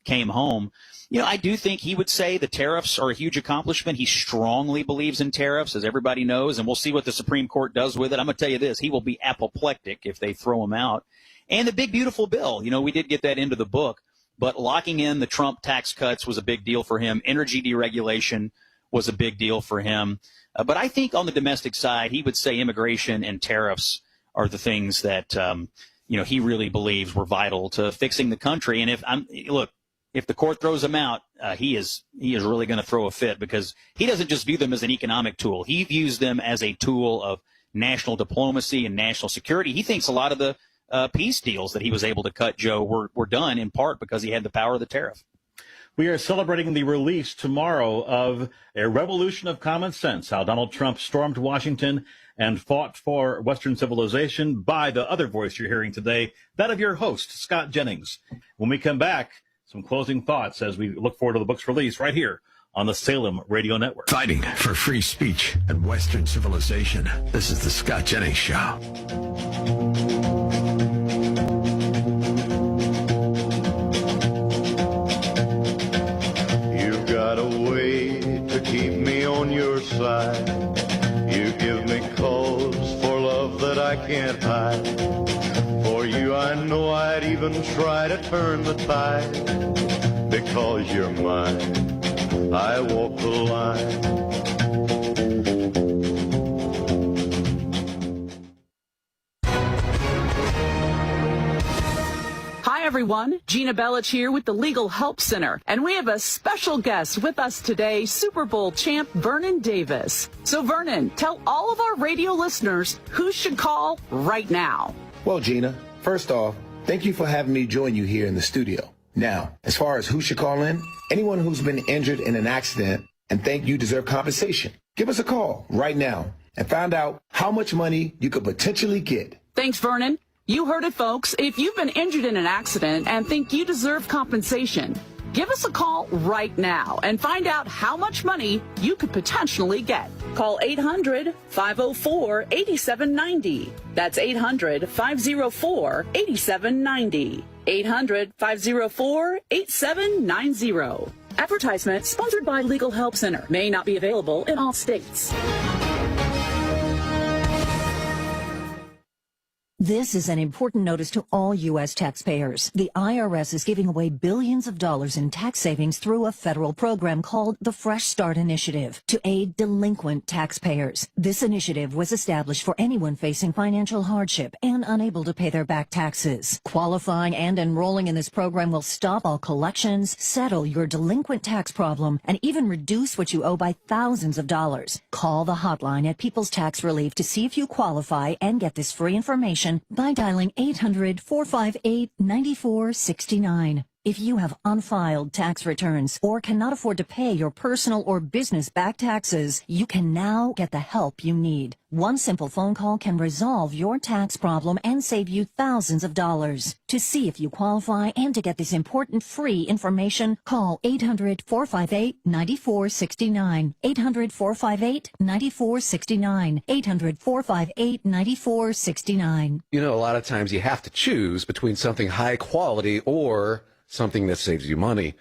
S16: came home. I do think he would say the tariffs are a huge accomplishment. He strongly believes in tariffs, as everybody knows, and we'll see what the Supreme Court does with it. I'm going to tell you this. He will be apoplectic if they throw him out. And the big, beautiful bill. We did get that into the book, but locking in the Trump tax cuts was a big deal for him. Energy deregulation was a big deal for him. But I think on the domestic side, he would say immigration and tariffs are the things that, he really believes were vital to fixing the country. And if the court throws him out, he is really going to throw a fit because he doesn't just view them as an economic tool. He views them as a tool of national diplomacy and national security. He thinks a lot of the peace deals that he was able to cut, Joe, were done in part because he had the power of the tariff.
S18: We are celebrating the release tomorrow of A Revolution of Common Sense, how Donald Trump stormed Washington and fought for Western civilization, by the other voice you're hearing today, that of your host, Scott Jennings. When we come back, some closing thoughts as we look forward to the book's release right here on the Salem Radio Network.
S14: Fighting for free speech and Western civilization. This is the Scott Jennings Show.
S7: You've got a way to keep me on your side. You give me cause for love that I can't hide. For you, I know I'd even try to turn the tide. Because you're mine, I walk the line.
S25: Hi, everyone. Gina Bellich here with the Legal Help Center. And we have a special guest with us today, Super Bowl champ Vernon Davis. So, Vernon, tell all of our radio listeners who should call right now.
S8: Well, Gina, first off, thank you for having me join you here in the studio. Now, as far as who should call in, anyone who's been injured in an accident and think you deserve compensation, give us a call right now and find out how much money you could potentially get.
S25: Thanks, Vernon. You heard it, folks. If you've been injured in an accident and think you deserve compensation, give us a call right now and find out how much money you could potentially get. Call 800-504-8790. That's 800-504-8790. 800-504-8790. Advertisement sponsored by Legal Help Center. May not be available in all states.
S9: This is an important notice to all U.S. taxpayers. The IRS is giving away billions of dollars in tax savings through a federal program called the Fresh Start Initiative to aid delinquent taxpayers. This initiative was established for anyone facing financial hardship and unable to pay their back taxes. Qualifying and enrolling in this program will stop all collections, settle your delinquent tax problem, and even reduce what you owe by thousands of dollars. Call the hotline at People's Tax Relief to see if you qualify and get this free information by dialing 800-458-9469. If you have unfiled tax returns or cannot afford to pay your personal or business back taxes, you can now get the help you need. One simple phone call can resolve your tax problem and save you thousands of dollars. To see if you qualify and to get this important free information, call 800-458-9469. 800-458-9469. 800-458-9469.
S10: You know, a lot of times you have to choose between something high quality or something that saves you money.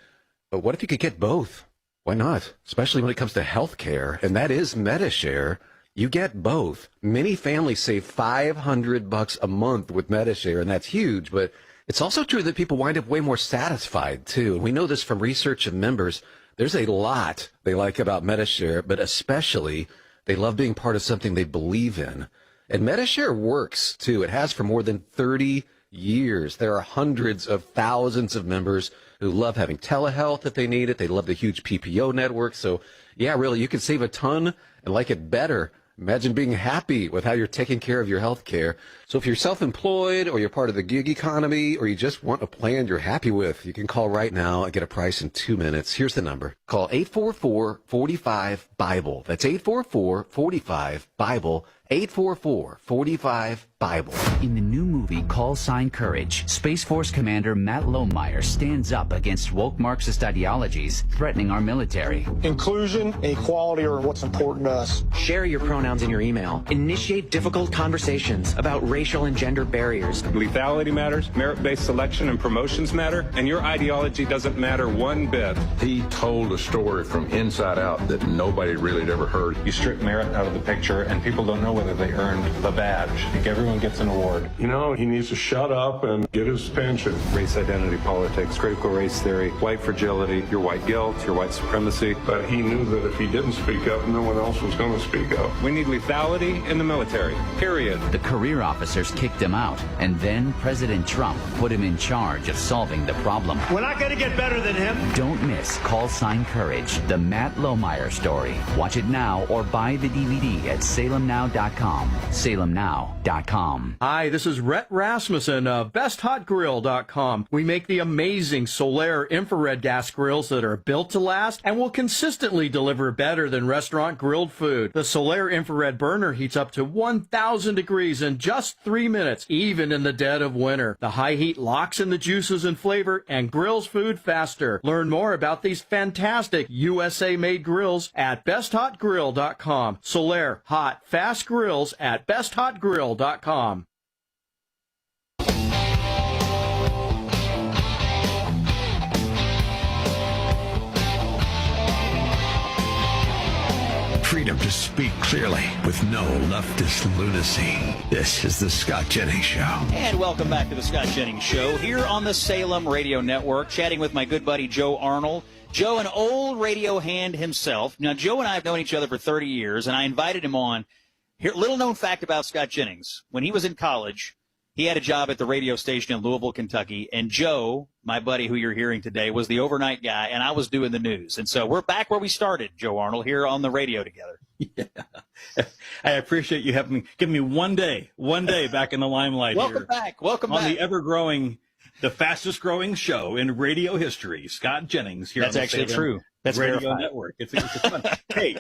S10: But what if you could get both? Why not? Especially when it comes to health care, and that is MediShare. You get both. Many families save $500 a month with MediShare, and that's huge, but it's also true that people wind up way more satisfied, too. And we know this from research of members. There's a lot they like about MediShare, but especially they love being part of something they believe in. And MediShare works, too. It has for more than 30 years. There are hundreds of thousands of members who love having telehealth if they need it. They love the huge PPO network. So, yeah, really, you can save a ton and like it better. Imagine being happy with how you're taking care of your health care. So if you're self-employed or you're part of the gig economy or you just want a plan you're happy with, you can call right now and get a price in 2 minutes. Here's the number. Call 844-45-BIBLE. That's 844-45-BIBLE. 844-45-BIBLE.
S1: In the new movie Call Sign Courage, Space Force Commander Matt Lohmeyer stands up against woke Marxist ideologies threatening our military.
S11: Inclusion and equality are what's important to us.
S12: Share your pronouns in your email. Initiate difficult conversations about racial and gender barriers.
S13: Lethality matters, merit-based selection and promotions matter, and your ideology doesn't matter one bit.
S15: He told a story from inside out that nobody really had ever heard.
S13: You strip merit out of the picture, and people don't know whether they earned the badge. I think everyone gets an award.
S5: You know, he needs to shut up and get his pension.
S13: Race identity politics, critical race theory, white fragility, your white guilt, your white supremacy.
S5: But he knew that if he didn't speak up, no one else was going to speak up.
S13: We need lethality in the military, period.
S1: The career officers kicked him out, and then President Trump put him in charge of solving the problem.
S17: We're not going to get better than him.
S1: Don't miss Call Sign Courage, the Matt Lohmeyer story. Watch it now or buy the DVD at salemnow.com. salemnow.com.
S19: Hi, this is Rhett Rasmussen of BestHotGrill.com. We make the amazing Solaire infrared gas grills that are built to last and will consistently deliver better than restaurant grilled food. The Solaire infrared burner heats up to 1,000 degrees in just 3 minutes, even in the dead of winter. The high heat locks in the juices and flavor and grills food faster. Learn more about these fantastic USA-made grills at BestHotGrill.com. Solaire, hot, fast grills at BestHotGrill.com.
S14: Freedom to speak clearly with no leftist lunacy. This is the Scott Jennings Show.
S16: And welcome back to the Scott Jennings Show here on the Salem Radio Network, chatting with my good buddy Joe Arnold. Joe, an old radio hand himself. Now, Joe and I have known each other for 30 years, and I invited him on. Here, little known fact about Scott Jennings. When he was in college, he had a job at the radio station in Louisville, Kentucky, and Joe, my buddy who you're hearing today, was the overnight guy, and I was doing the news. And so we're back where we started, Joe Arnold, here on the radio together.
S18: Yeah. I appreciate you giving me one day back in the limelight.
S16: Welcome back. Welcome
S18: on
S16: back.
S18: The fastest growing show in radio history, Scott Jennings here.
S16: That's
S18: on the
S16: actually
S18: Salem
S16: true. That's
S18: Radio
S16: verified.
S18: Network. It's fun. Hey,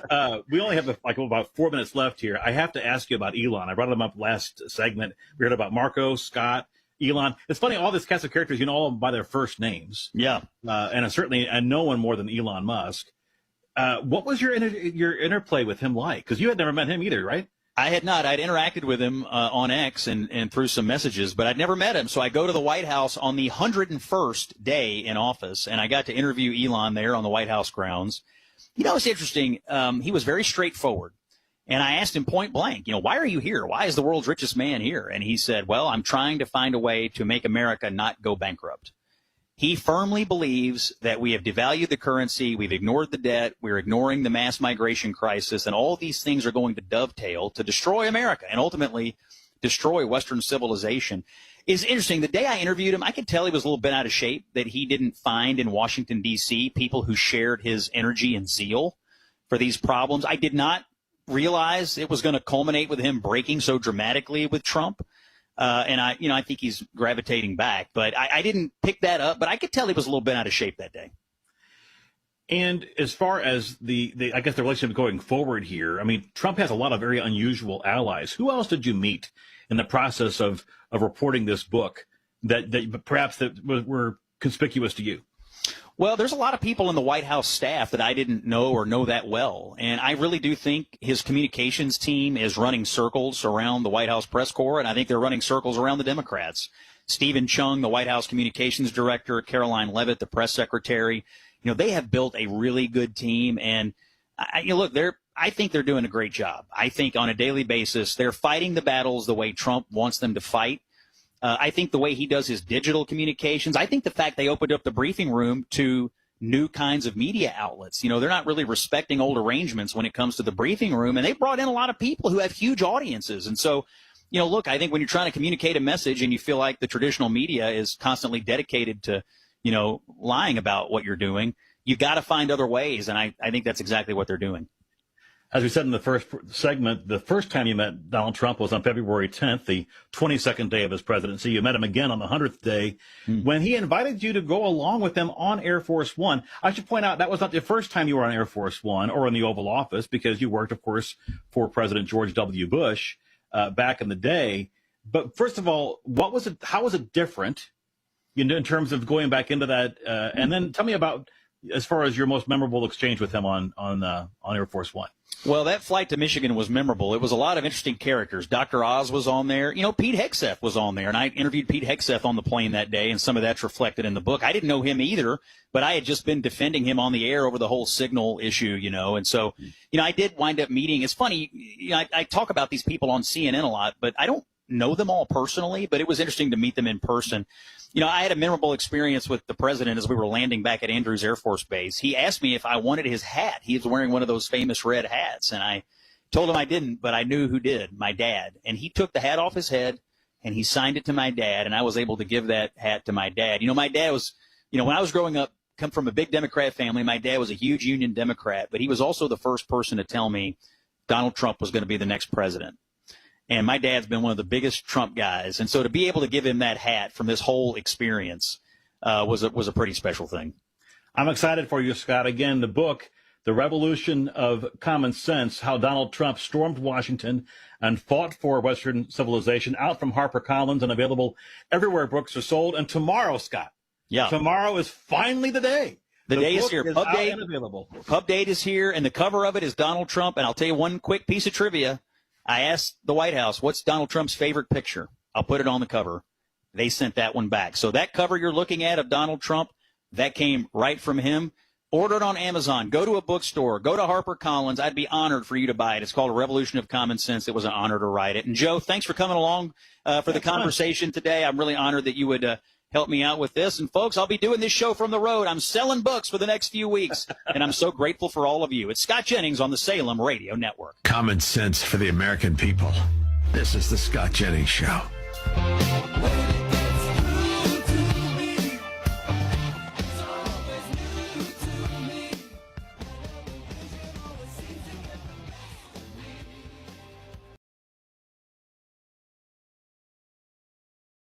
S18: we only have about 4 minutes left here. I have to ask you about Elon. I brought him up last segment. We heard about Marco, Scott, Elon. It's funny, all this cast of characters, you know all of them by their first names.
S16: Yeah.
S18: And no one more than Elon Musk. What was your interplay with him like? Because you had never met him either, right?
S16: I had not. I'd interacted with him on X and through some messages, but I'd never met him. So I go to the White House on the 101st day in office, and I got to interview Elon there on the White House grounds. You know, it's interesting. He was very straightforward. And I asked him point blank, why are you here? Why is the world's richest man here? And he said, well, I'm trying to find a way to make America not go bankrupt. He firmly believes that we have devalued the currency, we've ignored the debt, we're ignoring the mass migration crisis, and all these things are going to dovetail to destroy America and ultimately destroy Western civilization. It's interesting. The day I interviewed him, I could tell he was a little bit out of shape, that he didn't find in Washington, D.C., people who shared his energy and zeal for these problems. I did not realize it was going to culminate with him breaking so dramatically with Trump. And I think he's gravitating back. But I didn't pick that up, but I could tell he was a little bit out of shape that day.
S18: And as far as the relationship going forward here, I mean, Trump has a lot of very unusual allies. Who else did you meet in the process of reporting this book that perhaps that were conspicuous to you?
S16: Well, there's a lot of people in the White House staff that I didn't know or know that well. And I really do think his communications team is running circles around the White House press corps, and I think they're running circles around the Democrats. Stephen Chung, the White House communications director, Caroline Leavitt, the press secretary, they have built a really good team. And I think they're doing a great job. I think on a daily basis, they're fighting the battles the way Trump wants them to fight. I think the way he does his digital communications, I think the fact they opened up the briefing room to new kinds of media outlets, they're not really respecting old arrangements when it comes to the briefing room. And they brought in a lot of people who have huge audiences. And so, I think when you're trying to communicate a message and you feel like the traditional media is constantly dedicated to, lying about what you're doing, you got to find other ways. And I think that's exactly what they're doing.
S18: As we said in the first segment, the first time you met Donald Trump was on February 10th, the 22nd day of his presidency. You met him again on the 100th day when he invited you to go along with him on Air Force One. I should point out that was not the first time you were on Air Force One or in the Oval Office, because you worked, of course, for President George W. Bush back in the day. But first of all, how was it different in terms of going back into that? And then tell me about, as far as your most memorable exchange with him on Air Force One.
S16: Well, that flight to Michigan was memorable. It was a lot of interesting characters. Dr. Oz was on there. Pete Hegseth was on there, and I interviewed Pete Hegseth on the plane that day, and some of that's reflected in the book. I didn't know him either, but I had just been defending him on the air over the whole signal issue, and so, I did wind up meeting. It's funny, I talk about these people on CNN a lot, but I don't know them all personally, but it was interesting to meet them in person. I had a memorable experience with the president as we were landing back at Andrews Air Force Base. He asked me if I wanted his hat. He was wearing one of those famous red hats, and I told him I didn't, but I knew who did, my dad. And he took the hat off his head, and he signed it to my dad, and I was able to give that hat to my dad. My dad was, when I was growing up, come from a big Democrat family. My dad was a huge Union Democrat, but he was also the first person to tell me Donald Trump was going to be the next president. And my dad's been one of the biggest Trump guys. And so to be able to give him that hat from this whole experience was a pretty special thing.
S18: I'm excited for you, Scott. Again, the book, The Revolution of Common Sense, How Donald Trump Stormed Washington and Fought for Western Civilization, out from HarperCollins and available everywhere books are sold. And tomorrow, Scott, tomorrow is finally the day.
S16: The day is here.
S18: Pub date available.
S16: Pub date is here, and the cover of it is Donald Trump. And I'll tell you one quick piece of trivia. I asked the White House, what's Donald Trump's favorite picture? I'll put it on the cover. They sent that one back. So that cover you're looking at of Donald Trump, that came right from him. Order it on Amazon. Go to a bookstore. Go to HarperCollins. I'd be honored for you to buy it. It's called A Revolution of Common Sense. It was an honor to write it. And, Joe, thanks for coming along for the conversation today. I'm really honored that you would help me out with this. And, folks, I'll be doing this show from the road. I'm selling books for the next few weeks, and I'm so grateful for all of you. It's Scott Jennings on the Salem Radio Network.
S14: Common sense for the American people. This is the Scott Jennings Show.